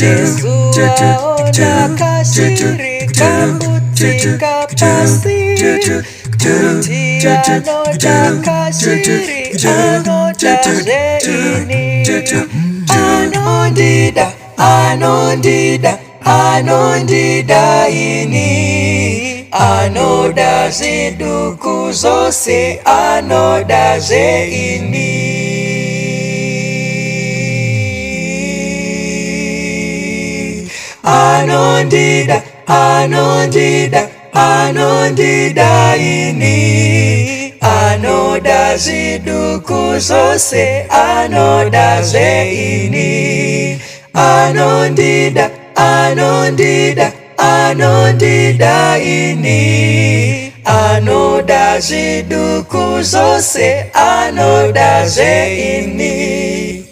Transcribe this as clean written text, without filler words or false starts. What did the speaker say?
Yesu nakashirika kutika pasi Kutiano nakashiri Anondida ini Anoda ziduku zose Anoda ze ini Anondida ini Anoda ziduku zose Anoda ze ini Anondida ini Anoda ziduku zose Anoda ze ini